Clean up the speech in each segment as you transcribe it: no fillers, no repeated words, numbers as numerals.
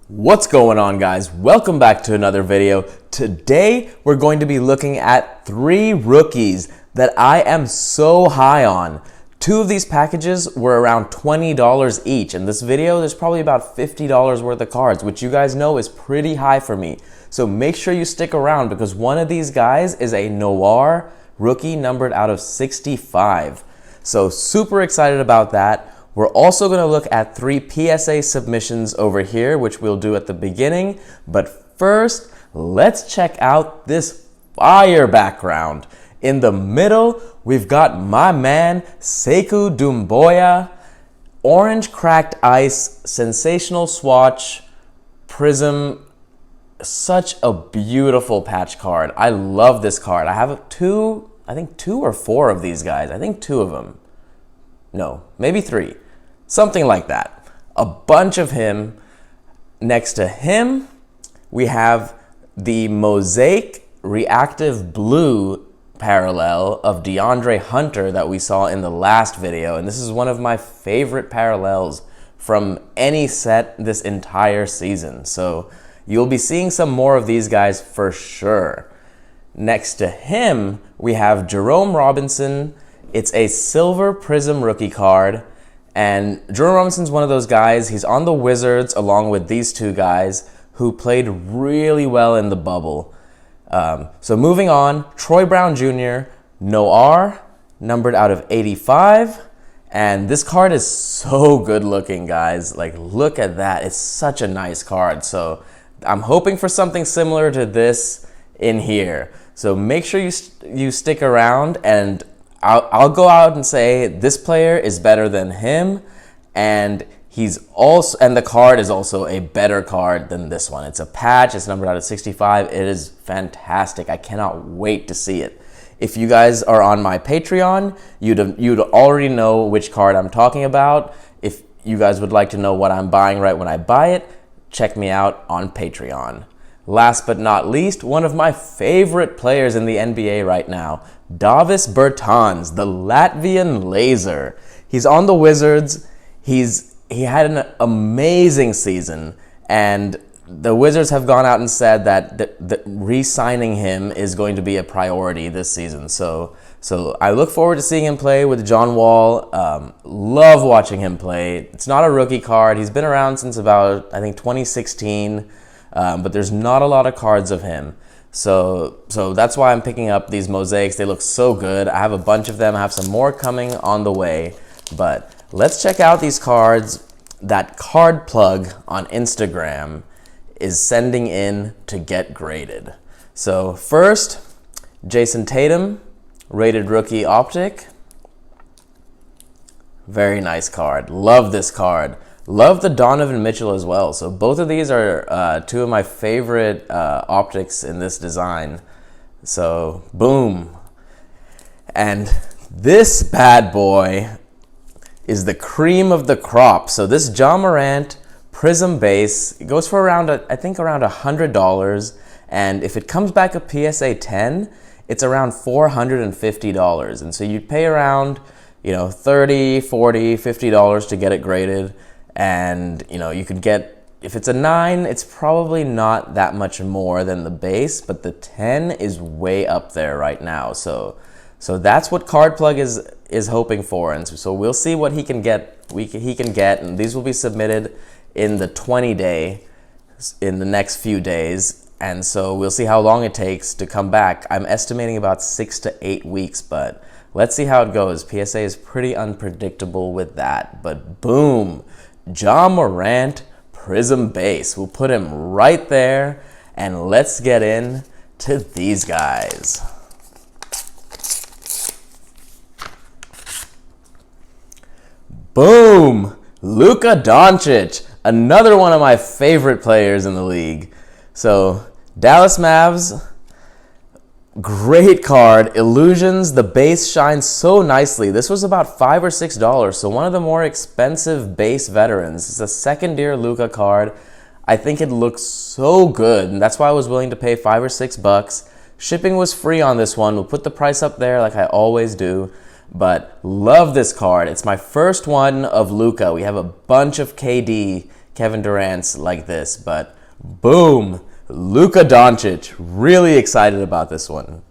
What's going on, guys? Welcome back to another video. Today we're going to be looking at 3 rookies that I am so high on. 2 of these packages were around $20 each. In this video, there's probably about $50 worth of cards, which you guys know is pretty high for me. So make sure you stick around because one of these guys is a Noir rookie numbered out of 65. So super excited about that. We're also going to look at 3 PSA submissions over here, which we'll do at the beginning. But first, let's check out this fire background. In the middle, we've got my man, Sekou Doumbouya, Orange Cracked Ice, Sensational Swatch, Prism. Such a beautiful patch card. I love this card. I have I think 2 or 4 of these guys. I think 2 of them. No, maybe 3. Something like that. A bunch of him. Next to him, we have the Mosaic Reactive Blue parallel of DeAndre Hunter that we saw in the last video. And this is one of my favorite parallels from any set this entire season. So you'll be seeing some more of these guys for sure. Next to him, we have Jerome Robinson. It's a silver Prism rookie card. And Jerome Robinson's one of those guys, he's on the Wizards along with these 2 guys who played really well in the bubble. So moving on, Troy Brown Jr., Noir, numbered out of 85. And this card is so good looking, guys. Like, look at that. It's such a nice card. So I'm hoping for something similar to this in here. So make sure you stick around, and I'll go out and say this player is better than him, and the card is also a better card than this one. It's a patch, it's numbered out of 65. It is fantastic. I cannot wait to see it. If you guys are on my Patreon, you'd already know which card I'm talking about. If you guys would like to know what I'm buying right when I buy it, check me out on Patreon. Last but not least, one of my favorite players in the NBA right now, Davis Bertans, the Latvian laser. He's on the Wizards. He had an amazing season, and the Wizards have gone out and said that re-signing him is going to be a priority this season. So I look forward to seeing him play with John Wall. Love watching him play. It's not a rookie card. He's been around since about, I think, 2016. But there's not a lot of cards of him. So that's why I'm picking up these mosaics. They look so good. I have a bunch of them. I have some more coming on the way. But let's check out these cards that Card Plug on Instagram is sending in to get graded. So first, Jayson Tatum, rated rookie optic. Very nice card. Love this card. Love the Donovan Mitchell as well. So both of these are 2 of my favorite optics in this design. So boom. And this bad boy is the cream of the crop. So this Ja Morant Prism base, it goes for around, I think around $100. And if it comes back a PSA 10, it's around $450. And so you'd pay around, $30, $40, $50 to get it graded. And you could get, if it's a 9, it's probably not that much more than the base, but the 10 is way up there right now. So that's what Card Plug is hoping for, and so we'll see what he can get. And these will be submitted in the 20-day, in the next few days, and so we'll see how long it takes to come back. I'm estimating about 6 to 8 weeks, but let's see how it goes. PSA is pretty unpredictable with that, but boom. Ja Morant Prism base. We'll put him right there, and let's get in to these guys. Boom! Luka Doncic, another one of my favorite players in the league. So Dallas Mavs, great card. Illusions, the base shines so nicely. This was about $5 or $6, so one of the more expensive base veterans. It's a second-year Luka card. I think it looks so good, and that's why I was willing to pay $5 or $6. Shipping was free on this one. We'll put the price up there like I always do. But love this card. It's my first one of Luka. We have a bunch of KD Kevin Durant's like this, but boom, Luka Doncic. Really excited about this one.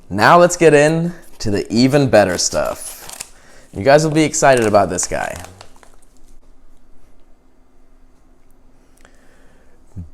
Now let's get in to the even better stuff. You guys will be excited about this guy.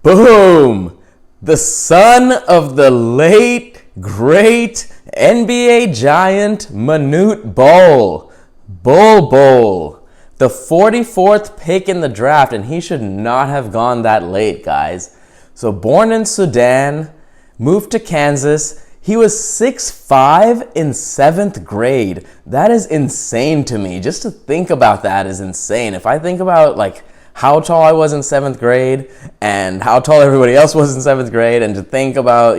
Boom! The son of the late, great NBA giant Manute Bol. Bol Bol. The 44th pick in the draft, and he should not have gone that late, guys. So born in Sudan, moved to Kansas. He was 6'5" in 7th grade. That is insane to me. Just to think about that is insane. If I think about like how tall I was in 7th grade and how tall everybody else was in 7th grade, and to think about,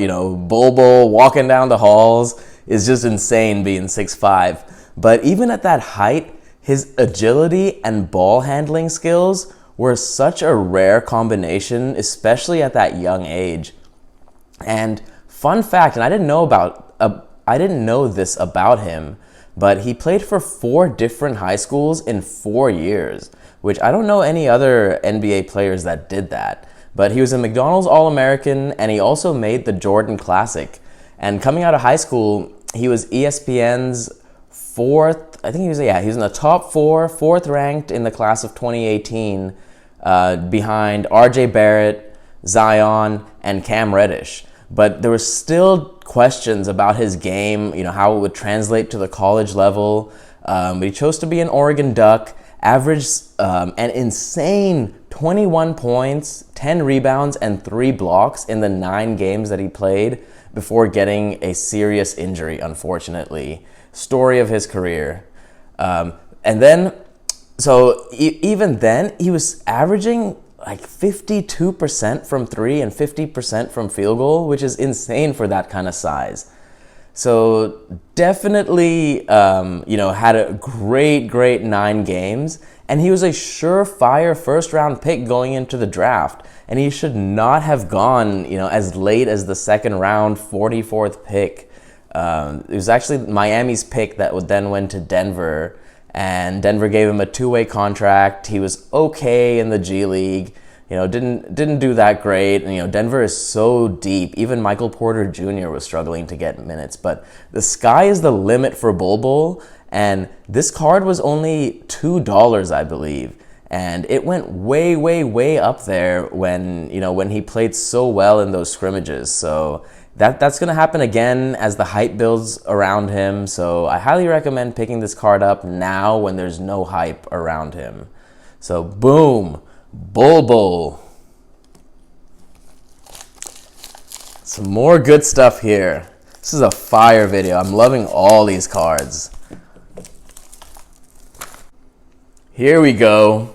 Bol Bol walking down the halls is just insane being 6'5". But even at that height, his agility and ball handling skills were such a rare combination, especially at that young age. And fun fact, and I didn't know this about him, but he played for 4 different high schools in 4 years, which I don't know any other NBA players that did that. But he was a McDonald's All-American, and he also made the Jordan Classic. And coming out of high school, he was ESPN's 4th, I think he was in the top 4th ranked in the class of 2018, behind RJ Barrett, Zion, and Cam Reddish. But there were still questions about his game, how it would translate to the college level. But he chose to be an Oregon Duck, averaged an insane 21 points, 10 rebounds, and 3 blocks in the 9 games that he played before getting a serious injury, unfortunately. Story of his career. Even then, he was averaging like 52% from 3 and 50% from field goal, which is insane for that kind of size. So definitely, had a great 9 games, and he was a surefire first-round pick going into the draft, and he should not have gone, as late as the 2nd round, 44th pick. It was actually Miami's pick that then went to Denver, and Denver gave him a 2-way contract. He was okay in the G League, didn't do that great. And, Denver is so deep. Even Michael Porter Jr. was struggling to get minutes. But the sky is the limit for Bol Bol, and this card was only $2, I believe. And it went way up there when he played so well in those scrimmages. So that's going to happen again as the hype builds around him. So I highly recommend picking this card up now when there's no hype around him. So boom, Bol Bol. Some more good stuff here. This is a fire video. I'm loving all these cards. Here we go.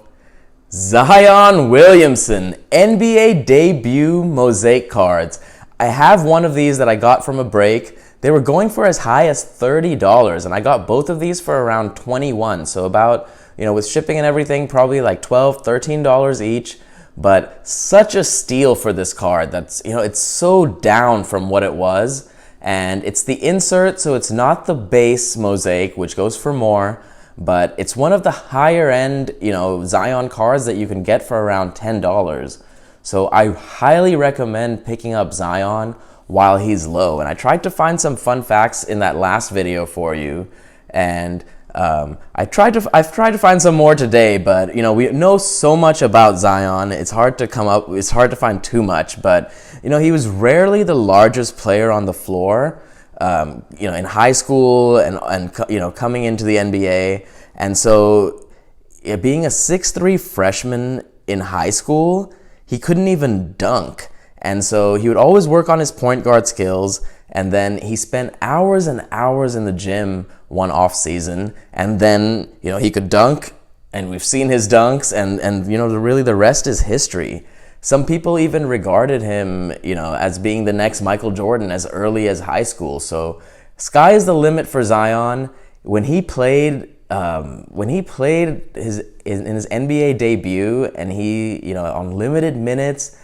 Zion Williamson, NBA debut mosaic cards. I have one of these that I got from a break. They were going for as high as $30, and I got both of these for around $21. So about, with shipping and everything, probably like $12, $13 each. But such a steal for this card. That's, it's so down from what it was. And it's the insert, so it's not the base mosaic, which goes for more. But it's one of the higher end, Zion cards that you can get for around $10. So I highly recommend picking up Zion while he's low. And I tried to find some fun facts in that last video for you. And I've tried to find some more today, but we know so much about Zion. It's hard to find too much, but he was rarely the largest player on the floor. In high school and coming into the NBA. And so being a 6'3" freshman in high school, he couldn't even dunk. And so he would always work on his point guard skills, and then he spent hours and hours in the gym one off season, and then he could dunk, and we've seen his dunks, and really the rest is history. Some people even regarded him, as being the next Michael Jordan as early as high school. So sky is the limit for Zion. When he played his NBA debut, and he, on limited minutes,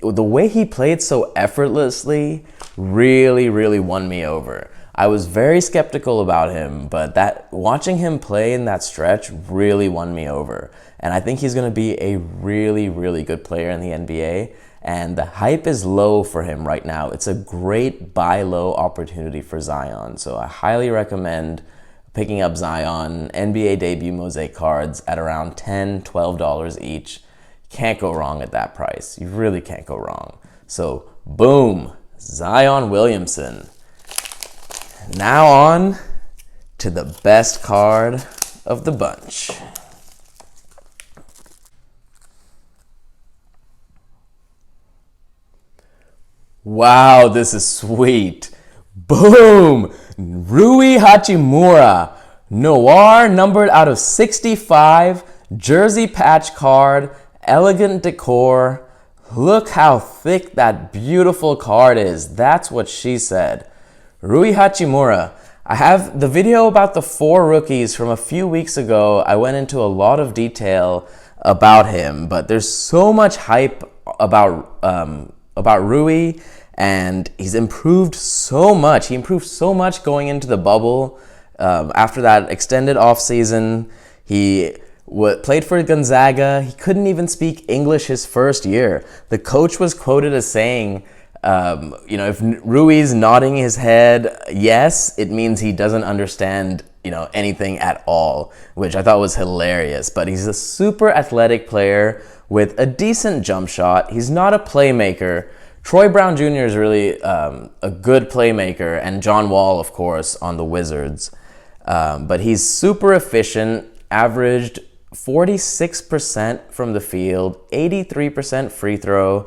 the way he played so effortlessly really won me over. I was very skeptical about him, but watching him play in that stretch really won me over. And I think he's going to be a really, really good player in the NBA. And the hype is low for him right now. It's a great buy low opportunity for Zion. So I highly recommend picking up Zion NBA debut mosaic cards at around $10, $12 each. Can't go wrong at that price. You really can't go wrong. So boom, Zion Williamson. Now on to the best card of the bunch. Wow, this is sweet. Boom! Rui Hachimura. Noir, numbered out of 65. Jersey patch card. Elegant decor. Look how thick that beautiful card is. That's what she said. Rui Hachimura. I have the video about the 4 rookies from a few weeks ago. I went into a lot of detail about him, but there's so much hype about Rui, and he's improved so much. He improved so much going into the bubble. After that extended offseason, he played for Gonzaga. He couldn't even speak English his first year. The coach was quoted as saying, if Rui's nodding his head yes, it means he doesn't understand, anything at all, which I thought was hilarious. But he's a super athletic player with a decent jump shot. He's not a playmaker. Troy Brown Jr. is really a good playmaker, and John Wall, of course, on the Wizards. But he's super efficient, averaged 46% from the field, 83% free throw,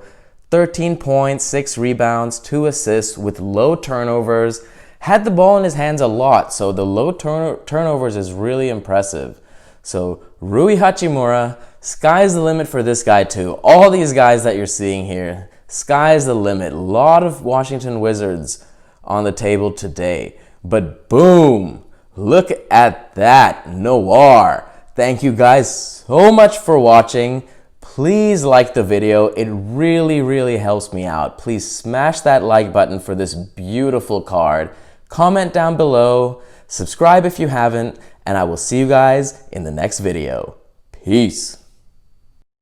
13 points, 6 rebounds, 2 assists with low turnovers. Had the ball in his hands a lot, so the low turnovers is really impressive. So Rui Hachimura, sky's the limit for this guy too. All these guys that you're seeing here, sky's the limit. A lot of Washington Wizards on the table today. But boom, look at that, Noir. Thank you guys so much for watching. Please like the video. It really, really helps me out. Please smash that like button for this beautiful card. Comment down below. Subscribe if you haven't. And I will see you guys in the next video. Peace.